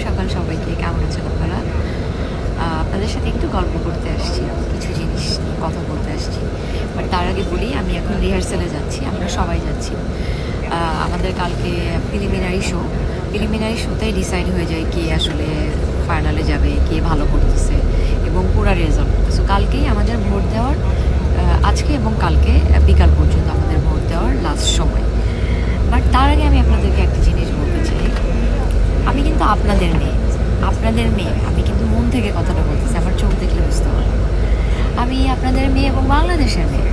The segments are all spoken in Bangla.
সকাল সবাইকে, কেমন আছেন আপনারা? আপনাদের সাথে একটু গল্প করতে আসছি, কিছু জিনিস নিয়ে কথা বলতে আসছি। বাট তার আগে বলি, আমি এখন রিহার্সালে যাচ্ছি, আমরা সবাই যাচ্ছি। আমাদের কালকে প্রিলিমিনারি শোতেই ডিসাইড হয়ে যায় কে আসলে ফাইনালে যাবে, কে ভালো করতেছে এবং পুরো রেজাল্ট। সো কালকেই আমাদের ভোট দেওয়ার, আজকে এবং কালকে বিকাল পর্যন্ত আমাদের ভোট দেওয়ার লাস্ট সময়। বাট তার আগে আমি আপনাদেরকে একটা জিনিস বলতে চাই, আমি কিন্তু আপনাদের মেয়ে, আমি কিন্তু মন থেকে কথাটা বলতেছি, আমার চোখ দেখলে বুঝতে পারবো। আমি আপনাদের মেয়ে এবং বাংলাদেশের মেয়ে,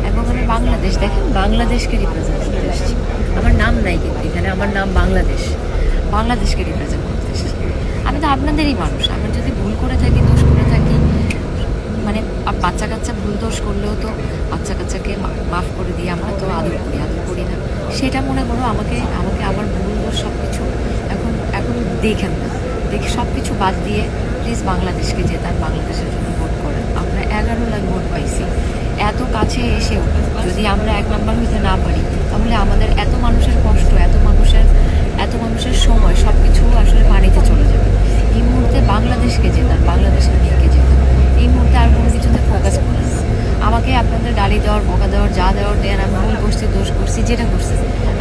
এবং আমি বাংলাদেশ, দেখেন, বাংলাদেশকে রিপ্রেজেন্ট করতে এসেছি। আমার নাম নাই কিন্তু এখানে, আমার নাম বাংলাদেশকে রিপ্রেজেন্ট করতে এসেছি। আমি তো আপনাদেরই মানুষ, আমার যদি ভুল করে থাকি, দোষ করে থাকি, মানে বাচ্চা কাচ্চা ভুল দোষ করলেও তো বাচ্চা কাচ্চাকে মাফ করে দিয়ে আমরা তো আদর করি না, সেটা মনে করো। আমাকে আমার ভুল দোষ সব কিছু এখন দেখেন না, দেখে সব কিছু বাদ দিয়ে প্লিজ বাংলাদেশকে জেতান, বাংলাদেশের জন্য ভোট করেন। আমরা 11 লাখ ভোট পাইছি, এত কাছে এসেও যদি আমরা 1 নম্বর হইতে না পারি, তাহলে আমাদের এত মানুষের কষ্ট, এত মানুষের সময় সব কিছু আসলে পানিতে চলে যাবে। এই মুহূর্তে বাংলাদেশকে জেতান, বাংলাদেশের মেয়েকে জেতান। এই মুহূর্তে আর কোনো কিছুতে ফোকাস করেন না। আমাকে আপনাদের গালি দেওয়ার, বকা দেওয়ার, যা দেওয়ার দেন, আমি ভুল করছি, দোষ করছি, যেটা করছি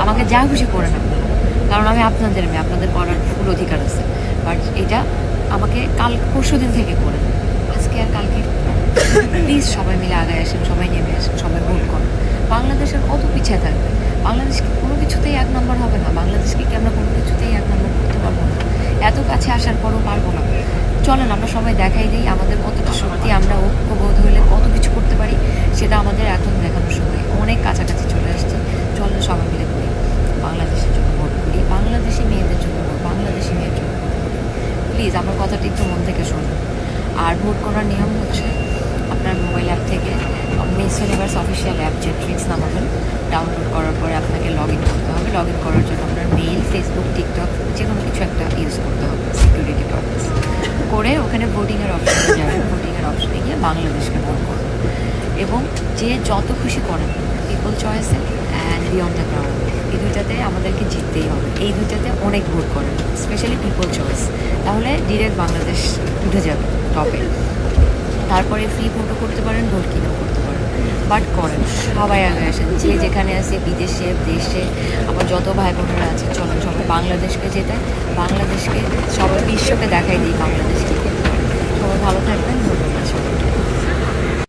আমাকে যা খুশি করেন আপনারা, কারণ আমি আপনাদের মেয়ে, আপনাদের করার ফুল অধিকার আছে। বাট এটা আমাকে পরশু দিন থেকে করেন, আজকে আর কালকে প্লিজ সবাই মিলে আগে আসেন, সবাই নেমে আসেন, সবাই ভোট করেন। বাংলাদেশের কত পিছিয়ে থাকবে? বাংলাদেশ কি কোনো কিছুতেই 1 নম্বর হবে না? বাংলাদেশকে কি আমরা কোনো কিছুতেই 1 নম্বর করতে পারবো না? এত কাছে আসার পরও পারবো না? চলেন আমরা সবাই দেখাই দিই আমাদের কতটা শক্তি, আমরা ঐক্যবোধ হলে কত কিছু করতে পারি, সেটা আমাদের এখন দেখানোর সময়। অনেক কাছাকাছি চলে আসছে, চলেন সবাই মিলে করি, বাংলাদেশের জন্য ভোট করি, বাংলাদেশি মেয়েদের জন্য ভোট, বাংলাদেশি মেয়ের জন্য ভোট করি। প্লিজ আমার কথাটা একটু মন থেকে শুনুন। আর ভোট করার নিয়ম হচ্ছে, আপনার মোবাইল অ্যাপ থেকে মিস ইউনিভার্স অফিসিয়াল অ্যাপ জেট্রিক্স নামাবেন। ডাউনলোড করার পরে আপনাকে লগ ইন করতে হবে। লগ ইন করার জন্য আপনার মেইল, ফেসবুক, টিকটক, যে কোনো কিছু একটা ইউজ করতে হবে সিকিউরিটি পারপাস করে। ওখানে ভোটিংয়ের অপশানে যাবেন, ভোটিংয়ের অপশানে গিয়ে বাংলাদেশকে ভোট করবেন। এবং যে যত খুশি করেন, পিপল চয়েসে অ্যান্ড বিয়ন্ড দ্য ক্রাউড, এই দুইটাতে আমাদেরকে জিততেই হবে। এই দুইটাতে অনেক ভোট করেন, স্পেশালি পিপল চয়েস, তাহলে ডিরেক্ট বাংলাদেশ উঠে যাবে টপে। তারপরে ফ্রি ভোটও করতে পারেন, ভোট কিনেও করতে পারেন, বাট করেন। সবাই আগে আসেন, যে যেখানে আছে, বিদেশে, দেশে, আমার যত ভাই বোনেরা আছে, চলেন সবাই বাংলাদেশকে যেতে, বাংলাদেশকে সবাই বিশ্বকে দেখাই দিই বাংলাদেশকে। সবাই ভালো থাকবেন, ধন্যবাদ সবাইকে।